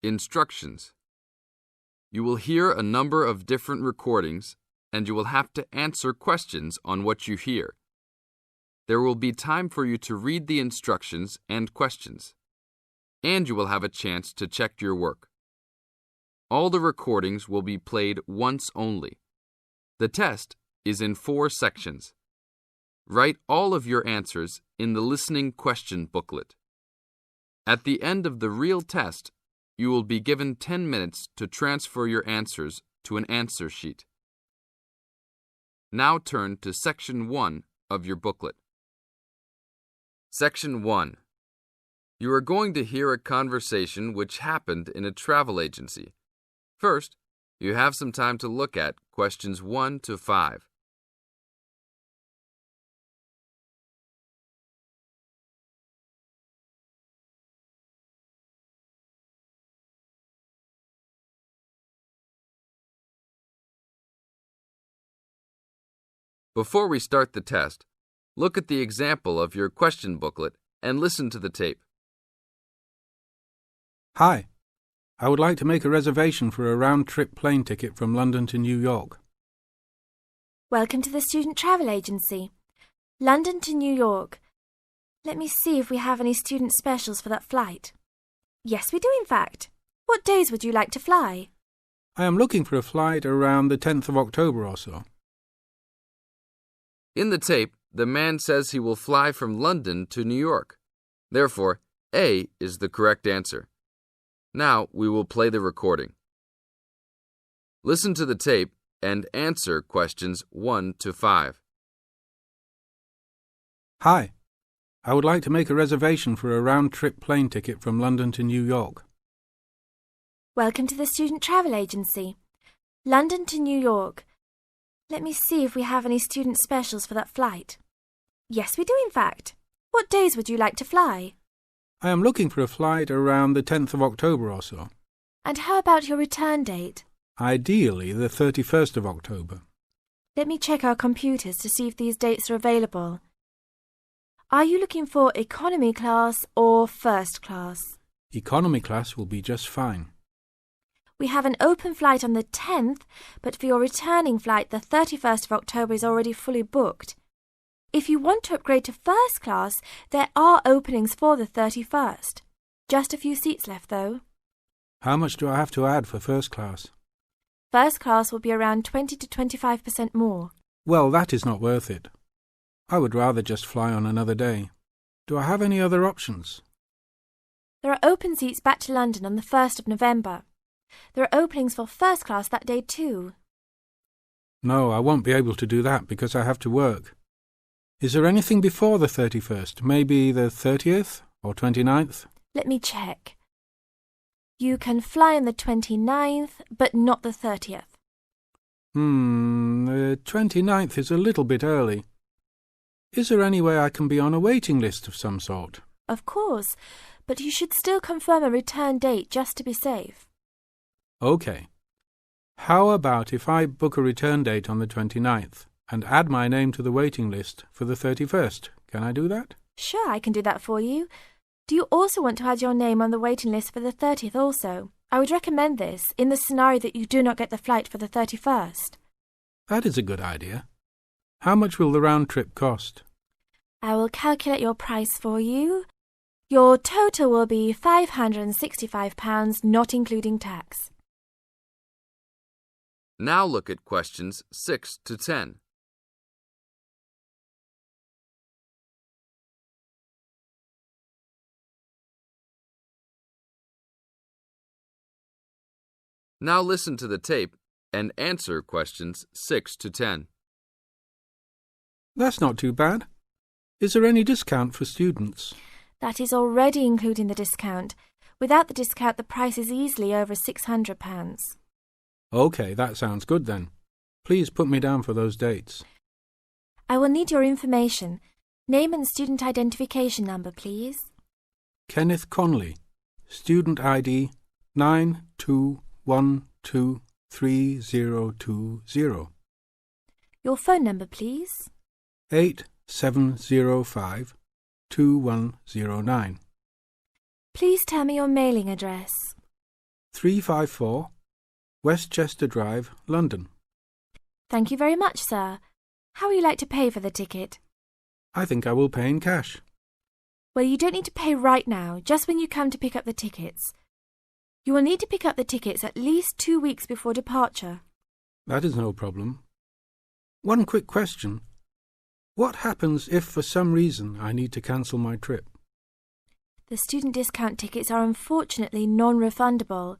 Instructions. You will hear a number of different recordings, and you will have to answer questions on what you hear. There will be time for you to read the instructions and questions, and you will have a chance to check your work. All the recordings will be played once only. The test is in 4 sections. Write all of your answers in the listening question booklet. At the end of the real test, you will be given 10 minutes to transfer your answers to an answer sheet. Now turn to Section 1 of your booklet. Section 1. You are going to hear a conversation which happened in a travel agency. First, you have some time to look at questions 1 to 5. Before we start the test, look at the example of your question booklet and listen to the tape. Hi, I would like to make a reservation for a round-trip plane ticket from London to New York. Welcome to the Student Travel Agency. London to New York. Let me see if we have any student specials for that flight. Yes, we do in fact. What days would you like to fly? I am looking for a flight around the 10th of October or so. In the tape, the man says he will fly from London to New York. Therefore, A is the correct answer. Now we will play the recording. Listen to the tape and answer questions 1 to 5. Hi, I would like to make a reservation for a round-trip plane ticket from London to New York. Welcome to the Student Travel Agency. London to New York. Let me see if we have any student specials for that flight. Yes, we do in fact. What days would you like to fly? I am looking for a flight around the 10th of October or so. And how about your return date? Ideally, the 31st of October. Let me check our computers to see if these dates are available. Are you looking for economy class or first class? Economy class will be just fine. We have an open flight on the 10th, but for your returning flight, the 31st of October is already fully booked. If you want to upgrade to first class, there are openings for the 31st. Just a few seats left, though. How much do I have to add for first class? First class will be around 20 to 25% more. Well, that is not worth it. I would rather just fly on another day. Do I have any other options? There are open seats back to London on the 1st of November. There are openings for first class that day too. No, I won't be able to do that because I have to work. Is there anything before the 31st? Maybe the 30th or 29th? Let me check. You can fly on the 29th, but not the 30th. The 29th is a little bit early. Is there any way I can be on a waiting list of some sort? Of course, but you should still confirm a return date just to be safe. OK. How about if I book a return date on the 29th and add my name to the waiting list for the 31st? Can I do that? Sure, I can do that for you. Do you also want to add your name on the waiting list for the 30th also? I would recommend this in the scenario that you do not get the flight for the 31st. That is a good idea. How much will the round trip cost? I will calculate your price for you. Your total will be £565, not including tax. Now look at questions 6 to 10. Now listen to the tape and answer questions 6 to 10. That's not too bad. Is there any discount for students? That is already including the discount. Without the discount, the price is easily over £600. OK, that sounds good then. Please put me down for those dates. I will need your information. Name and student identification number, please. Kenneth Conley, student ID 92123020. Your phone number, please. 87052109. Please tell me your mailing address. 354 Westchester Drive, London. Thank you very much, sir. How would you like to pay for the ticket? I think I will pay in cash. Well, you don't need to pay right now, just when you come to pick up the tickets. You will need to pick up the tickets at least 2 weeks before departure. That is no problem. One quick question. What happens if for some reason I need to cancel my trip? The student discount tickets are unfortunately non-refundable.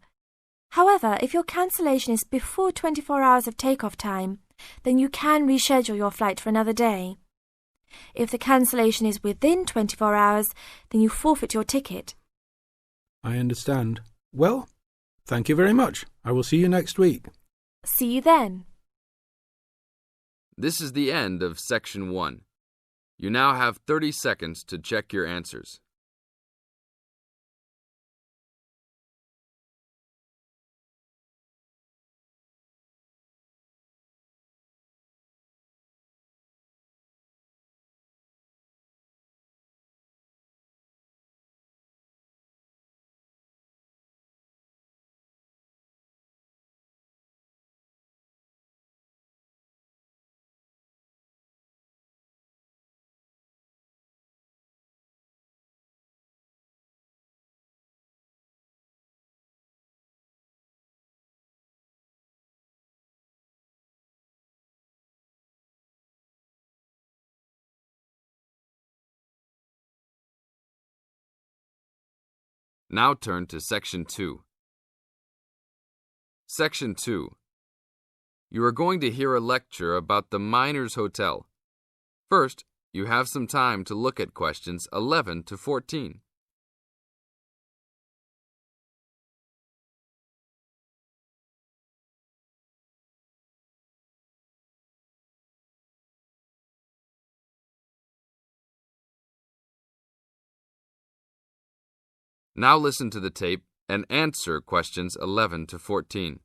However, if your cancellation is before 24 hours of takeoff time, then you can reschedule your flight for another day. If the cancellation is within 24 hours, then you forfeit your ticket. I understand. Well, thank you very much. I will see you next week. See you then. This is the end of Section 1. You now have 30 seconds to check your answers. Now turn to Section 2. Section 2. You are going to hear a lecture about the Miners Hotel. First, you have some time to look at questions 11 to 14. Now listen to the tape and answer questions 11 to 14.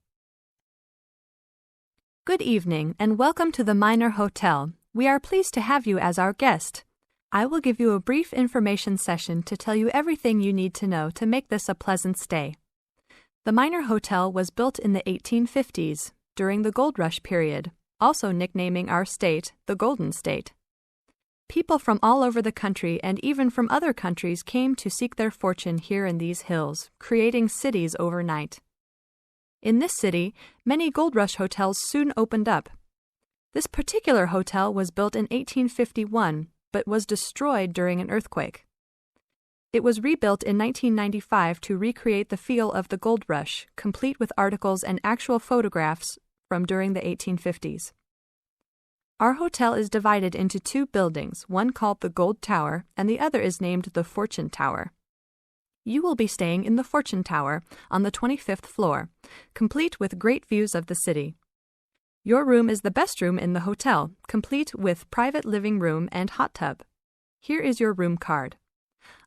Good evening and welcome to the Miner Hotel. We are pleased to have you as our guest. I will give you a brief information session to tell you everything you need to know to make this a pleasant stay. The Miner Hotel was built in the 1850s, during the Gold Rush period, also nicknaming our state the Golden State. People from all over the country and even from other countries came to seek their fortune here in these hills, creating cities overnight. In this city, many Gold Rush hotels soon opened up. This particular hotel was built in 1851, but was destroyed during an earthquake. It was rebuilt in 1995 to recreate the feel of the Gold Rush, complete with articles and actual photographs from during the 1850s. Our hotel is divided into 2 buildings, one called the Gold Tower and the other is named the Fortune Tower. You will be staying in the Fortune Tower on the 25th floor, complete with great views of the city. Your room is the best room in the hotel, complete with private living room and hot tub. Here is your room card.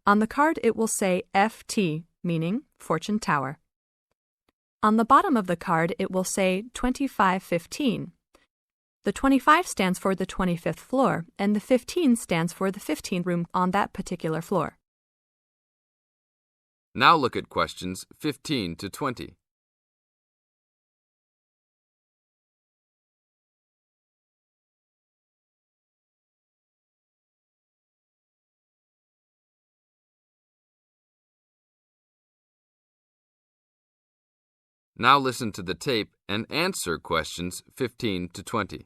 On the card it will say FT, meaning Fortune Tower. On the bottom of the card it will say 2515. The 25 stands for the 25th floor, and the 15 stands for the 15th room on that particular floor. Now look at questions 15 to 20. Now listen to the tape and answer questions 15 to 20.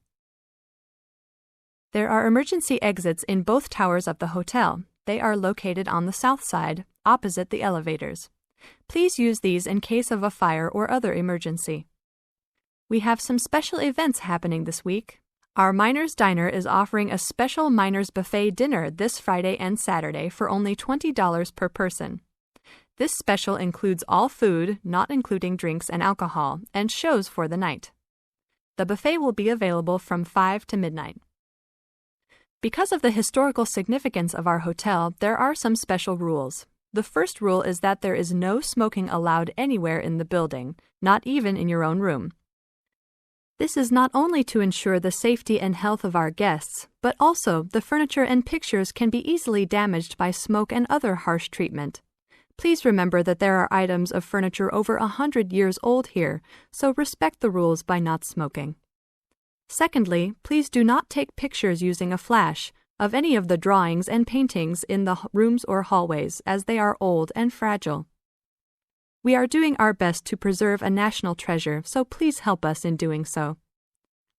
There are emergency exits in both towers of the hotel. They are located on the south side, opposite the elevators. Please use these in case of a fire or other emergency. We have some special events happening this week. Our Miners Diner is offering a special Miners Buffet dinner this Friday and Saturday for only $20 per person. This special includes all food, not including drinks and alcohol, and shows for the night. The buffet will be available from 5 to midnight. Because of the historical significance of our hotel, there are some special rules. The first rule is that there is no smoking allowed anywhere in the building, not even in your own room. This is not only to ensure the safety and health of our guests, but also the furniture and pictures can be easily damaged by smoke and other harsh treatment. Please remember that there are items of furniture over 100 years old here, so respect the rules by not smoking. Secondly, please do not take pictures using a flash of any of the drawings and paintings in the rooms or hallways, as they are old and fragile. We are doing our best to preserve a national treasure, so please help us in doing so.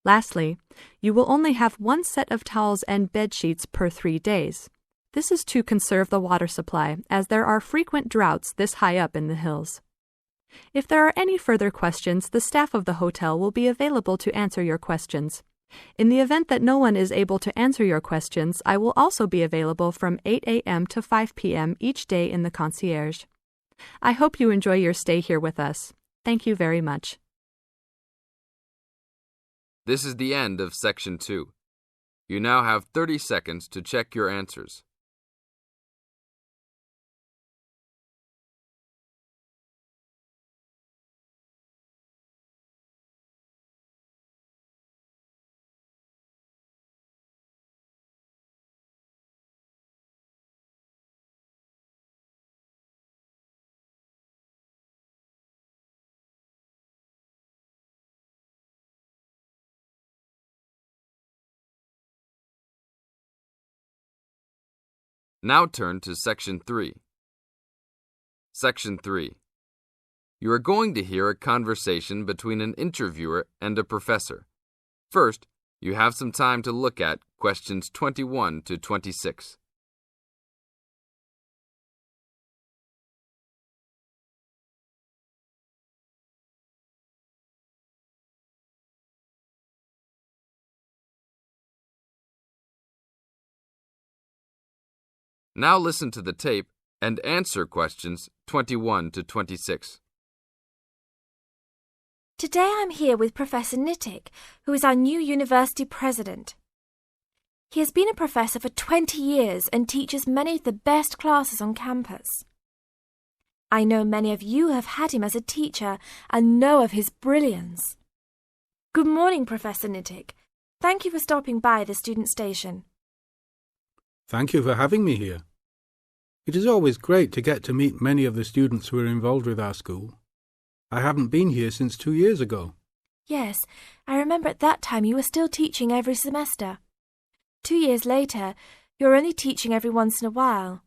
Lastly, you will only have one set of towels and bed sheets per 3 days. This is to conserve the water supply, as there are frequent droughts this high up in the hills. If there are any further questions, the staff of the hotel will be available to answer your questions. In the event that no one is able to answer your questions, I will also be available from 8 a.m. to 5 p.m. each day in the concierge. I hope you enjoy your stay here with us. Thank you very much. This is the end of Section 2. You now have 30 seconds to check your answers. Now turn to Section 3. Section 3. You are going to hear a conversation between an interviewer and a professor. First, you have some time to look at questions 21 to 26. Now listen to the tape and answer questions 21 to 26. Today I'm here with Professor Nittick, who is our new university president. He has been a professor for 20 years and teaches many of the best classes on campus. I know many of you have had him as a teacher and know of his brilliance. Good morning, Professor Nittick. Thank you for stopping by the student station. Thank you for having me here. It is always great to get to meet many of the students who are involved with our school. I haven't been here since 2 years ago. Yes, I remember at that time you were still teaching every semester. 2 years later, you're only teaching every once in a while.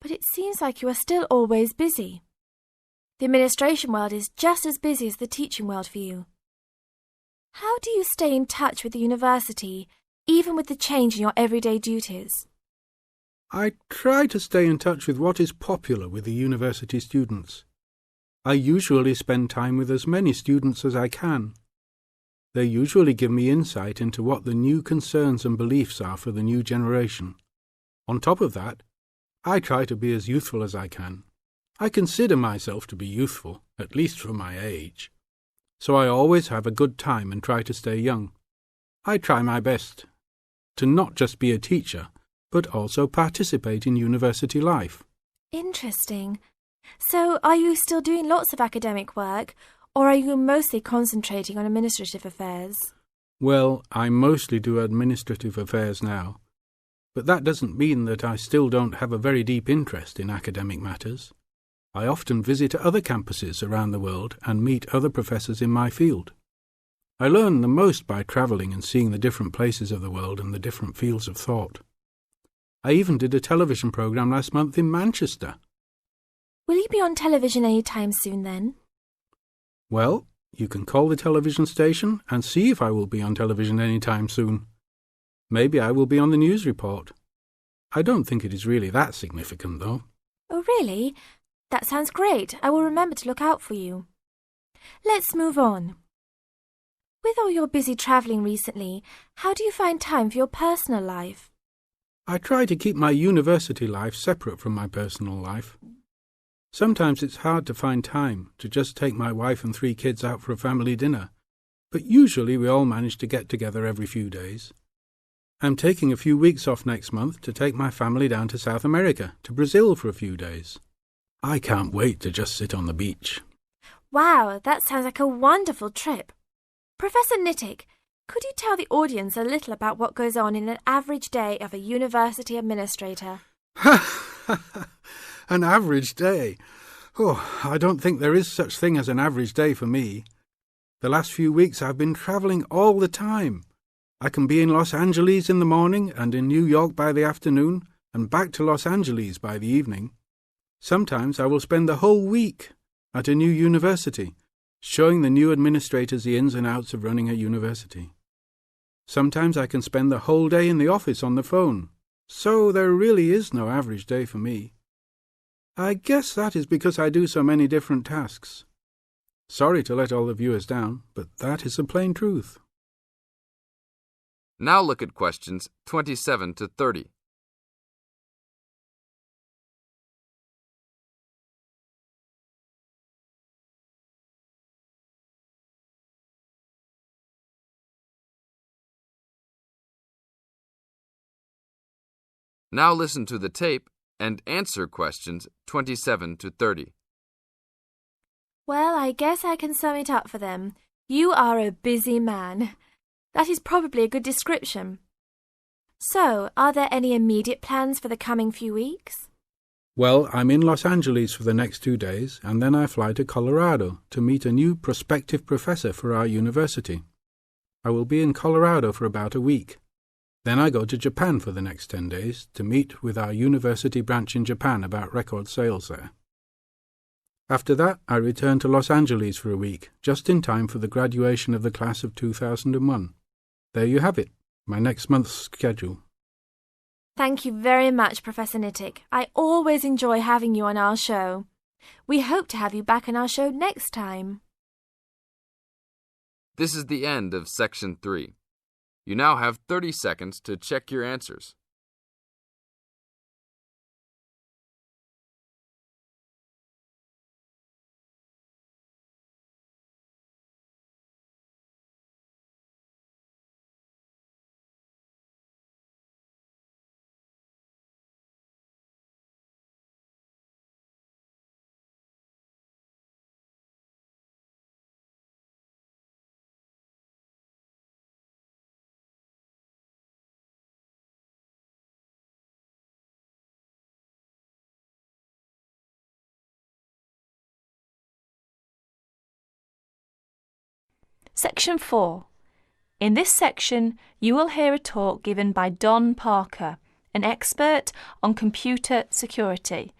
But it seems like you are still always busy. The administration world is just as busy as the teaching world for you. How do you stay in touch with the university, even with the change in your everyday duties? I try to stay in touch with what is popular with the university students. I usually spend time with as many students as I can. They usually give me insight into what the new concerns and beliefs are for the new generation. On top of that, I try to be as youthful as I can. I consider myself to be youthful, at least for my age. So I always have a good time and try to stay young. I try my best to not just be a teacher, but also participate in university life. Interesting. So, are you still doing lots of academic work, or are you mostly concentrating on administrative affairs? Well, I mostly do administrative affairs now, but that doesn't mean that I still don't have a very deep interest in academic matters. I often visit other campuses around the world and meet other professors in my field. I learn the most by travelling and seeing the different places of the world and the different fields of thought. I even did a television programme last month in Manchester. Will you be on television any time soon then? Well, you can call the television station and see if I will be on television any time soon. Maybe I will be on the news report. I don't think it is really that significant, though. Oh, really? That sounds great. I will remember to look out for you. Let's move on. With all your busy travelling recently, how do you find time for your personal life? I try to keep my university life separate from my personal life. Sometimes it's hard to find time to just take my wife and 3 kids out for a family dinner, but usually we all manage to get together every few days. I'm taking a few weeks off next month to take my family down to South America, to Brazil for a few days. I can't wait to just sit on the beach. Wow, that sounds like a wonderful trip. Professor Nittick, could you tell the audience a little about what goes on in an average day of a university administrator? An average day. Oh, I don't think there is such thing as an average day for me. The last few weeks I've been travelling all the time. I can be in Los Angeles in the morning and in New York by the afternoon and back to Los Angeles by the evening. Sometimes I will spend the whole week at a new university, showing the new administrators the ins and outs of running a university. Sometimes I can spend the whole day in the office on the phone. So there really is no average day for me. I guess that is because I do so many different tasks. Sorry to let all the viewers down, but that is the plain truth. Now look at questions 27 to 30. Now listen to the tape and answer questions 27 to 30. Well, I guess I can sum it up for them. You are a busy man. That is probably a good description. So, are there any immediate plans for the coming few weeks? Well, I'm in Los Angeles for the next 2 days, and then I fly to Colorado to meet a new prospective professor for our university. I will be in Colorado for about a week. Then I go to Japan for the next 10 days to meet with our university branch in Japan about record sales there. After that, I return to Los Angeles for a week, just in time for the graduation of the class of 2001. There you have it, my next month's schedule. Thank you very much, Professor Nittick. I always enjoy having you on our show. We hope to have you back on our show next time. This is the end of Section 3. You now have 30 seconds to check your answers. Section 4. In this section, you will hear a talk given by Don Parker, an expert on computer security,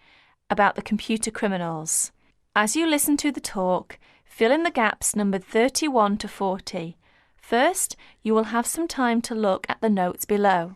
about the computer criminals. As you listen to the talk, fill in the gaps numbered 31 to 40. First, you will have some time to look at the notes below.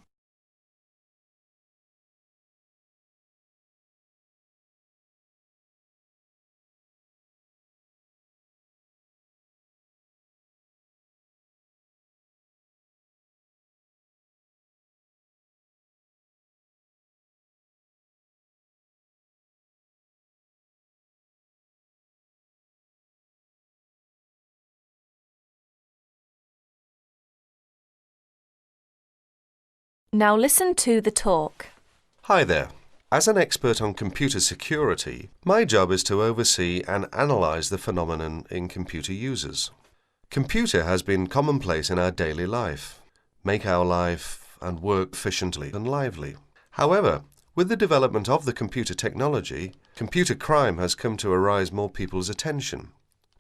Now listen to the talk. Hi there. As an expert on computer security, my job is to oversee and analyse the phenomenon in computer users. Computer has been commonplace in our daily life, make our life and work efficiently and lively. However, with the development of the computer technology, computer crime has come to arise more people's attention.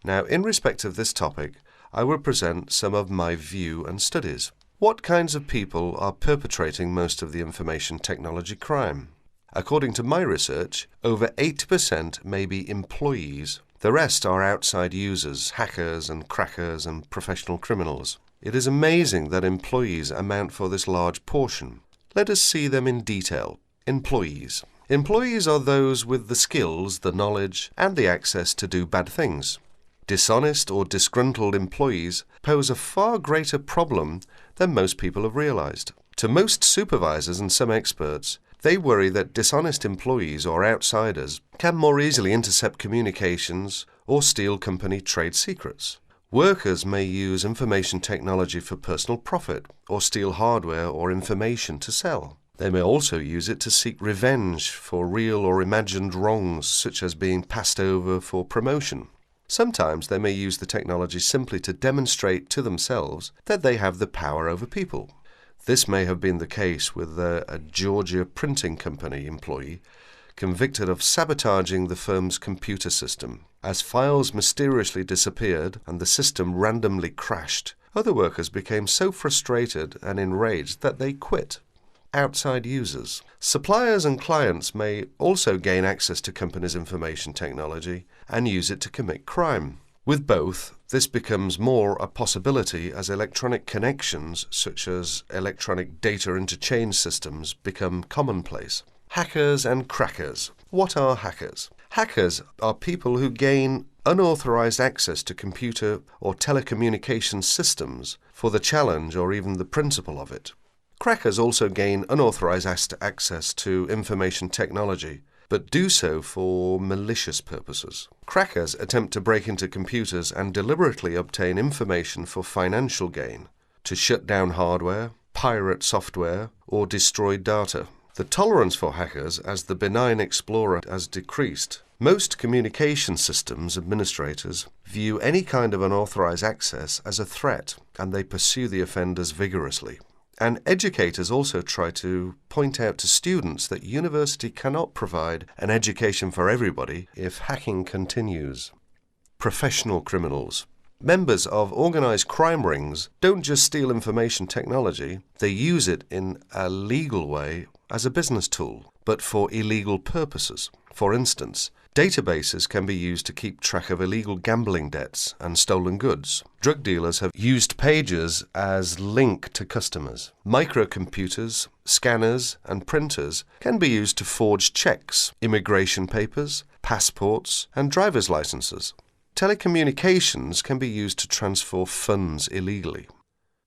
Now, in respect of this topic, I will present some of my view and studies. What kinds of people are perpetrating most of the information technology crime? According to my research, over 80% may be employees. The rest are outside users, hackers and crackers and professional criminals. It is amazing that employees amount for this large portion. Let us see them in detail. Employees. Employees are those with the skills, the knowledge, and the access to do bad things. Dishonest or disgruntled employees pose a far greater problem than most people have realized. To most supervisors and some experts, they worry that dishonest employees or outsiders can more easily intercept communications or steal company trade secrets. Workers may use information technology for personal profit or steal hardware or information to sell. They may also use it to seek revenge for real or imagined wrongs, such as being passed over for promotion. Sometimes they may use the technology simply to demonstrate to themselves that they have the power over people. This may have been the case with a Georgia printing company employee convicted of sabotaging the firm's computer system. As files mysteriously disappeared and the system randomly crashed, other workers became so frustrated and enraged that they quit. Outside users. Suppliers and clients may also gain access to companies' information technology and use it to commit crime. With both, this becomes more a possibility as electronic connections, such as electronic data interchange systems, become commonplace. Hackers and crackers. What are hackers? Hackers are people who gain unauthorized access to computer or telecommunications systems for the challenge or even the principle of it. Crackers also gain unauthorized access to information technology, but do so for malicious purposes. Crackers attempt to break into computers and deliberately obtain information for financial gain, to shut down hardware, pirate software, or destroy data. The tolerance for hackers as the benign explorer has decreased. Most communication systems administrators view any kind of unauthorized access as a threat, and they pursue the offenders vigorously. And educators also try to point out to students that university cannot provide an education for everybody if hacking continues. Professional criminals. Members of organized crime rings don't just steal information technology, they use it in a legal way as a business tool, but for illegal purposes. For instance, databases can be used to keep track of illegal gambling debts and stolen goods. Drug dealers have used pages as link to customers. Microcomputers, scanners, and printers can be used to forge checks, immigration papers, passports, and driver's licenses. Telecommunications can be used to transfer funds illegally.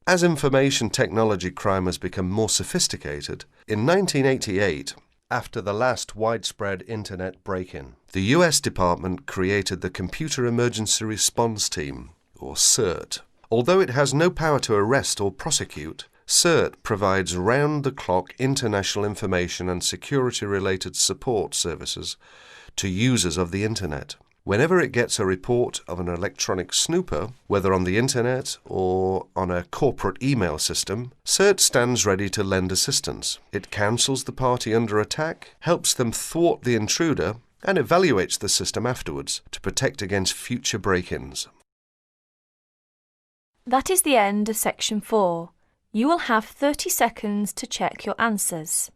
As information technology crime has become more sophisticated, in 1988, after the last widespread Internet break-in, the US Department created the Computer Emergency Response Team, or CERT. Although it has no power to arrest or prosecute, CERT provides round-the-clock international information and security-related support services to users of the Internet. Whenever it gets a report of an electronic snooper, whether on the Internet or on a corporate email system, CERT stands ready to lend assistance. It counsels the party under attack, helps them thwart the intruder, and evaluates the system afterwards to protect against future break-ins. That is the end of section 4. You will have 30 seconds to check your answers.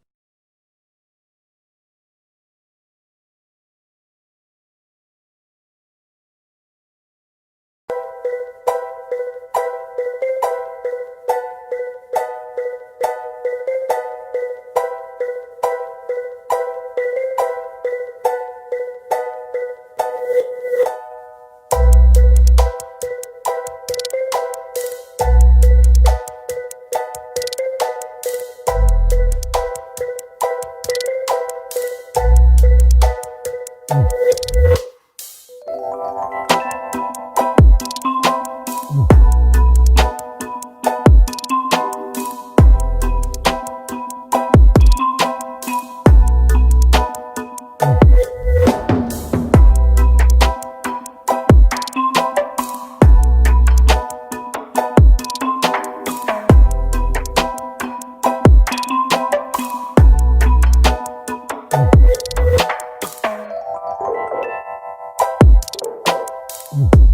Mm-hmm.